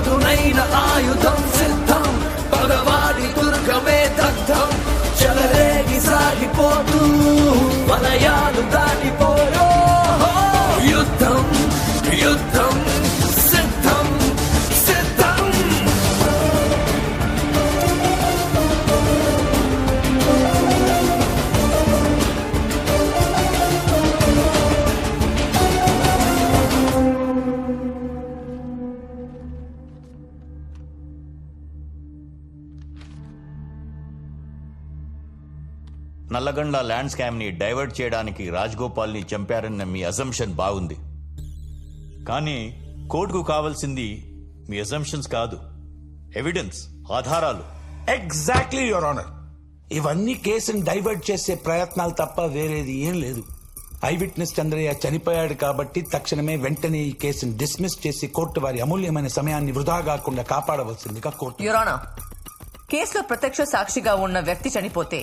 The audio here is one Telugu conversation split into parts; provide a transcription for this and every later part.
పదునైన ఆయుధం సిద్ధం, పగవాడి దుర్గమే దగ్ధం. చెలరేగి సాగిపోతూ వలయాలు దాటిపోయో యుద్ధం యుద్ధం సిద్ధం సిద్ధం. నల్లగండ్ల ల్యాండ్ స్కామ్ ని డైవర్ట్ చేయడానికి రాజగోపాల్ ని చంపారన్న మీ అజంప్షన్ బాగుంది, కానీ కోర్టుకు కావాల్సింది మీ అజంప్షన్స్ కాదు, ఎవిడెన్స్, ఆధారాలు. Exactly your honour. ఇవన్నీ కేసుని డైవర్ట్ చేసే ప్రయత్నాలు తప్ప వేరేది ఏం లేదు. ఐ విట్నెస్ చంద్రయ్య చనిపోయాడు కాబట్టి తక్షణమే వెంటనే ఈ కేసుని డిస్మిస్ చేసి కోర్టు వారి అమూల్యమైన సమయాన్ని వృధా కాకుండా కాపాడవలసిందిగా కోర్టు. యువర్ ఆనర్, కేసులో ప్రత్యక్ష సాక్షిగా ఉన్న వ్యక్తి చనిపోతే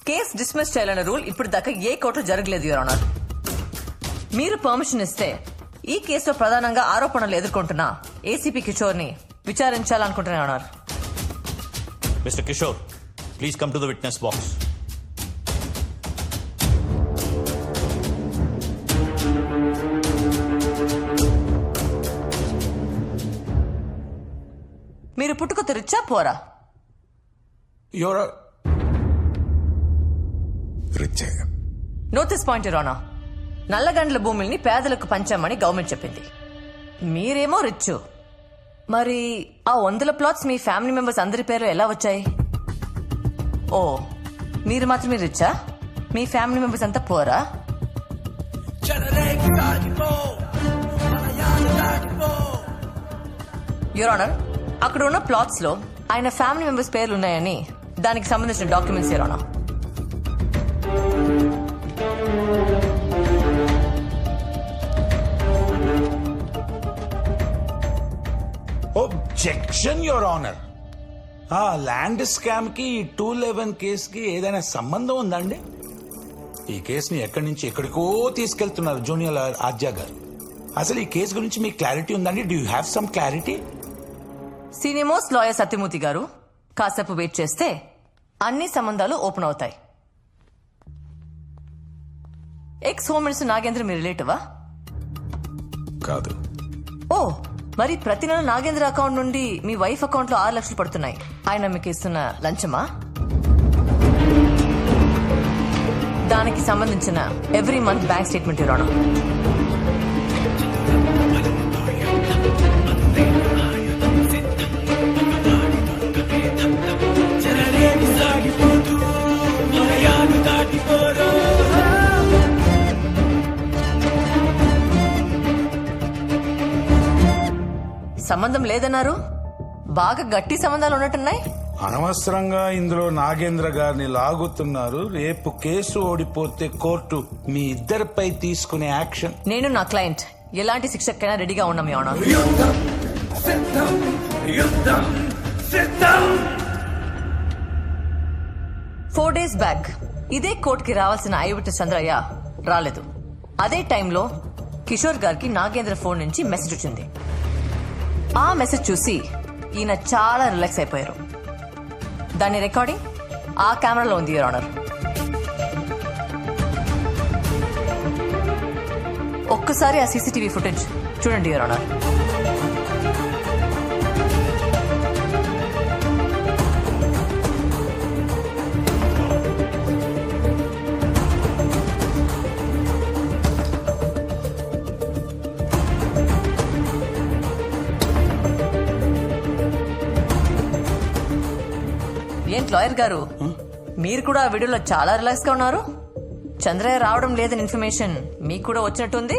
కేసు డిస్మిస్ చేయాలన్న రూల్ ఇప్పుడు దాకా ఏ కోర్టులో జరగలేదు యువర్ ఆనర్. మీరు పర్మిషన్ ఇస్తే ఈ కేసులో ప్రధానంగా ఆరోపణలు ఎదుర్కొంటున్న ఏసీపీ కిషోర్ ని విచారించాలనుకుంటున్నాను your honour. Mister Kishore, please come to the witness box. మీరు పుట్టుకతో రిచ్చా పోరా? Your rich. Note this point your honour. Nallagandla భూముల్ని పేదలకు పంచామని గవర్నమెంట్ చెప్పింది. మీరేమో రిచ్. మరి ఆ 100 ప్లాట్స్ మీ ఫ్యామిలీ మెంబర్స్ అందరి పేరు ఎలా వచ్చాయి? ఓ, మీరు మాత్రమే రిచ్చా? మీ ఫ్యామిలీ మెంబర్స్ అంతా పోరా? యువర్ ఆనర్, అక్కడ ఉన్న ప్లాట్స్ లో ఆయన ఫ్యామిలీ మెంబర్స్ పేర్లు ఉన్నాయని దానికి సంబంధించిన documents your honour. Objection your honour. ఆ ల్యాండ్ స్కామ్ కి 211 కేసుకి ఏదైనా సంబంధం ఉందండి? ఈ కేసుని ఎక్కడి నుంచి ఎక్కడికో తీసుకెళ్తున్నారు జూనియర్ ఆద్య గారు. అసలు ఈ కేసు గురించి మీకు క్లారిటీ ఉందండి? Do you have some clarity? Senior most lawyer Satyamurthy గారు కాసేపు వెయిట్ చేస్తే అన్ని సంబంధాలు ఓపెన్ అవుతాయి. ఎక్స్ హోమ్ మినిస్టర్ నాగేంద్ర మీ రిలేటివా? కాదు. ఓ, మరి ప్రతి నెల నాగేంద్ర అకౌంట్ నుండి మీ వైఫ్ అకౌంట్ లో 6 లక్షలు పడుతున్నాయి. ఆయన మీకు ఇస్తున్న లంచమా? దానికి సంబంధించిన ఎవ్రీ మంత్ బ్యాంక్ స్టేట్మెంట్ ఇవ్వడం. సంబంధం లేదన్నారు. బాగా గట్టి సంబంధాలు ఉన్నట్టున్నాయి. అనవసరంగా ఇందులో నాగేంద్ర గారిని లాగుతున్నారు. రేపు కేసు ఓడిపోతే కోర్టు మీ ఇద్దరిపై తీసుకునే యాక్షన్. నేను నా క్లయింట్ ఎలాంటి శిక్షకైనా రెడీగా ఉన్నాం మీ ఆనర్. యుద్ధం సిద్ధం యుద్ధం సిద్ధం. 4 days బ్యాక్ ఇదే కోర్టుకి రావాల్సిన ఐ విట్నెస్ చంద్రయ్య రాలేదు. అదే టైంలో కిషోర్ గారికి నాగేంద్ర ఫోన్ నుంచి మెసేజ్ వచ్చింది. ఆ మెసేజ్ చూసి ఈయన చాలా రిలాక్స్ అయిపోయారు. దాని రికార్డింగ్ ఆ కెమెరాలో ఉంది యువర్ ఆనర్. ఒక్కసారి ఆ సీసీటీవీ ఫుటేజ్ చూడండి యువర్ ఆనర్. ఏంటి లాయర్ గారు, మీరు కూడా ఆ వీడియోలో చాలా రిలాక్స్ గా ఉన్నారు. చంద్రయ్య రావడం లేదని ఇన్ఫర్మేషన్ మీకు కూడా వచ్చినట్టుంది.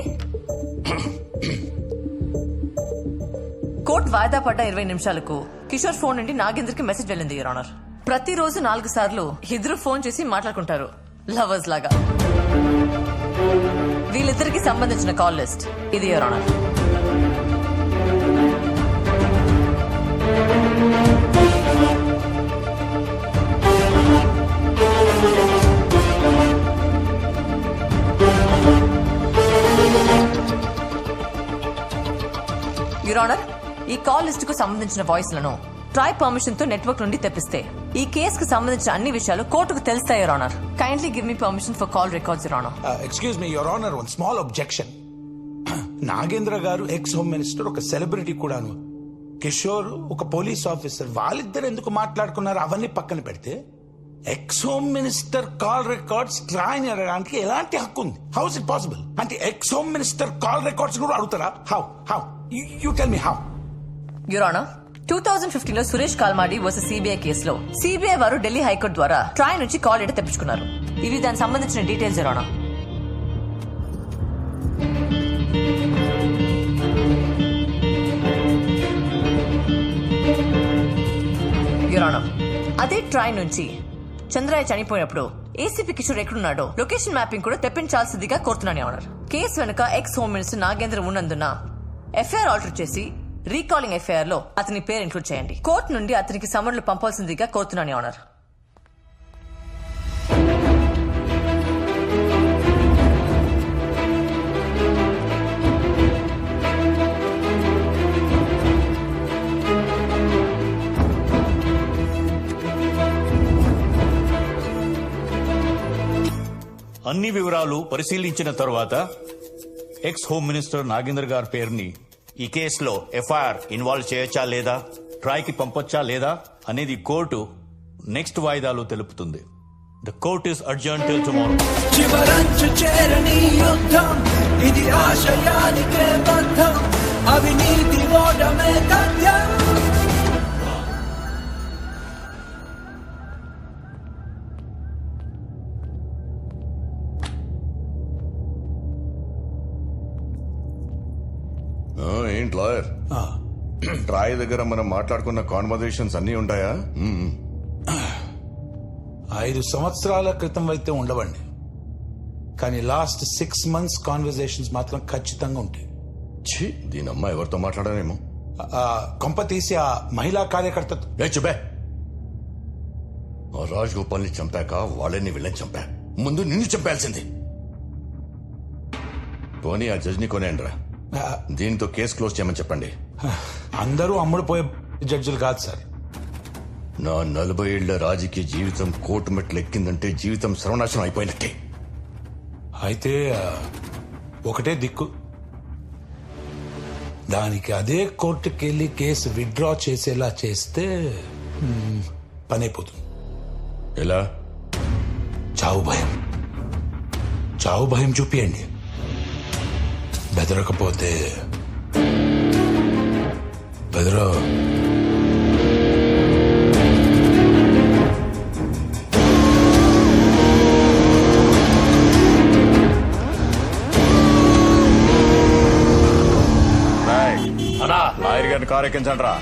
కోర్టు వాయిదా పడ్డ 20 నిమిషాలకు కిషోర్ ఫోన్ నుండి నాగేంద్రకి మెసేజ్ వెళ్ళింది యువర్ ఆనర్. ప్రతిరోజు 4 సార్లు ఇద్దరు ఫోన్ చేసి మాట్లాడుకుంటారు లవర్స్ లాగా. వీళ్ళిద్దరికి సంబంధించిన కాల్ లిస్ట్ ఇది యువర్ ఆనర్. యువర్ ఆనర్, ఈ కాల్ లిస్ట్ కు సంబంధించిన వాయిస్లను ట్రాయ్ పర్మిషన్ తో నెట్వర్క్ నుండి తెప్పిస్తే ఈ కేసుకు సంబంధించిన అన్ని విషయాలు కోర్టుకు తెలుస్తాయి your honour. Kindly give me permission for call records your honour. Excuse me your honour, one small objection. Nagendra గారు ఎక్స్ హోమ్ మినిస్టర్, ఒక సెలబ్రిటీ కూడాను. కిషోర్ ఒక పోలీస్ ఆఫీసర్. వాళ్ళిద్దరు ఎందుకు మాట్లాడుకున్నారు అవన్నీ పక్కన పెడితే ex home minister call records TRAI అడగడానికి ఎలాంటి హక్కు ఉంది? How is it possible? అంటే ex home minister call records కూడా అడుగుతారా? How you tell me how. Your honour, 2015 లో సురేష్ కాల్మాడి వర్సెస్ సిబిఐ కేసులో సిబిఐ వారు ఢిల్లీ హైకోర్టు ద్వారా ట్రాయ్ నుంచి కాల్ డేటా తెప్పించుకున్నారు. ఇవి దానికి సంబంధించిన details your honour. Your honour, అదే ట్రాయ్ నుంచి చంద్రయ్య చనిపోయినప్పుడు ఏసీపీ కిషోర్ ఎక్కడున్నాడో లొకేషన్ మ్యాపింగ్ కూడా తెప్పించాల్సిందిగా కోరుతున్నాను యువర్ ఆనర్. కేసు వెనుక ఎక్స్ హోమ్ మినిస్టర్ నాగేంద్ర ఉన్నందున ఎఫ్ఐఆర్ ఆల్టర్ చేసి రీకాలింగ్ ఎఫ్ఐఆర్ లో అతని పేరు ఇంక్లూడ్ చేయండి. కోర్టు నుండి అతనికి సమన్లు పంపాల్సిందిగా కోరుతున్నాను యువర్ ఆనర్. అన్ని వివరాలు పరిశీలించిన తర్వాత ఎక్స్ హోమ్ మినిస్టర్ నాగేంద్ర గారి పేరుని ఈ కేసులో ఎఫ్ఐఆర్ ఇన్వాల్వ్ చేయొచ్చా లేదా, ట్రాయ్కి పంపొచ్చా లేదా అనేది కోర్టు నెక్స్ట్ వాయిదాలో తెలుపుతుంది. The court is adjourn till tomorrow. చివరంచు చేరని యుద్ధం ఇది, ఆశయానికే బంధం, అవినీతి ఓడమే తథ్యం. ఏంటి లాయర్, ట్రాయ్ దగ్గర మనం మాట్లాడుకున్న కాన్వర్జేషన్స్ అన్ని ఉంటాయా? 5 సంవత్సరాల క్రితం అయితే ఉండవండి, కానీ లాస్ట్ 6 months కాన్వర్జేషన్స్ మాత్రం ఖచ్చితంగా ఉంటాయి. ఛీ, దీని అమ్మ ఎవరితో మాట్లాడానేమో. కొంప తీసి ఆ మహిళా కార్యకర్త. చుబే, రాజ్ గోపాల్ని చంపాక వాళ్ళని వీళ్ళని చంపా, ముందు నిన్ను చంపాల్సింది. పోనీ ఆ జడ్జిని కొనేయండిరా, దీంతో కేసు క్లోజ్ చేయమని చెప్పండి. అందరూ అమ్ముడు పోయే జడ్జిలు కాదు సార్. నా 40 ఏళ్ల రాజకీయ జీవితం కోర్టు మెట్లు ఎక్కిందంటే జీవితం సర్వనాశనం అయిపోయినట్టే. అయితే ఒకటే దిక్కు, దానికి అదే కోర్టుకి వెళ్ళి కేసు విత్డ్రా చేసేలా చేస్తే పని అయిపోతుంది. ఎలా? చావు భయం చూపియండి. బెదరకపోతే బెదరో. లాయర్ గారిని కారు ఎక్కించండి రా.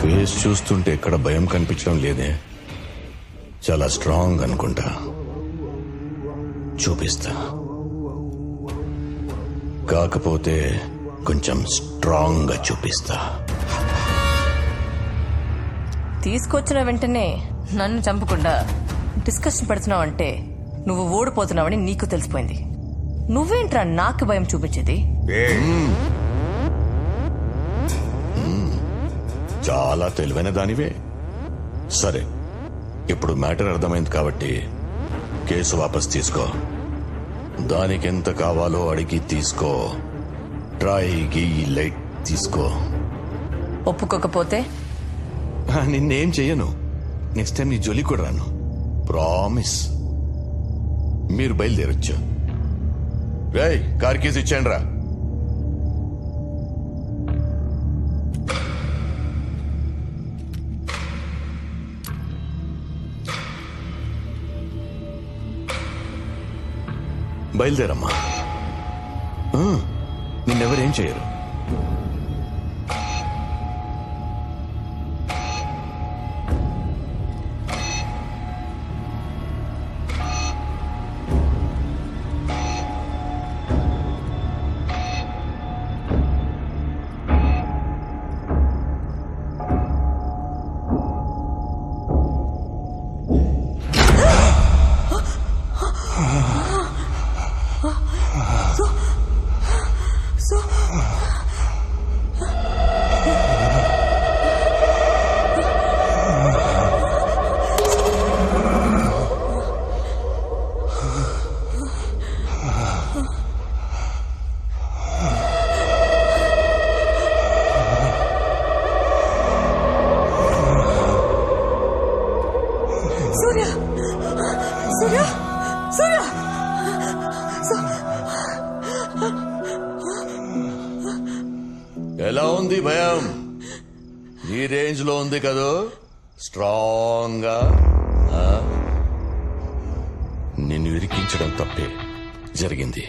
ఫేస్ చూస్తుంటే ఎక్కడ భయం కనిపించడం లేదే. చాలా స్ట్రాంగ్ అనుకుంటా. చూపిస్తా, కాకపోతే కొంచెం స్ట్రాంగ్ గా చూపిస్తా. తీసుకొచ్చిన వెంటనే నన్ను చంపకుండా డిస్కషన్ పెడుతున్నావంటే నువ్వు ఓడిపోతున్నావని నీకు తెలిసిపోయింది. నువ్వేంట్రా నాకు భయం చూపించేది? చాలా తెలివైన దానివే. సరే, ఇప్పుడు మ్యాటర్ అర్థమైంది కాబట్టి కేసు వాపస్ తీసుకో. దానికి ఎంత కావాలో అడిగి తీసుకో. ట్రాయ్కి లైట్ తీసుకో. ఒప్పుకోకపోతే నిన్నేం చెయ్యను. నెక్స్ట్ టైం నీ జోలి కూడా రాను. ప్రామిస్. మీరు బయలుదేరొచ్చు. రేయ్, కార్ కీస్ ఇచ్చేయండి రా. బయలుదేరమ్మా. నిన్నెవరేం చేయరు. ఉంది భయం? ఈ రేంజ్ లో ఉంది కదూ స్ట్రాంగ్ గా. నిన్ను ఇరికించడం తప్పే జరిగింది.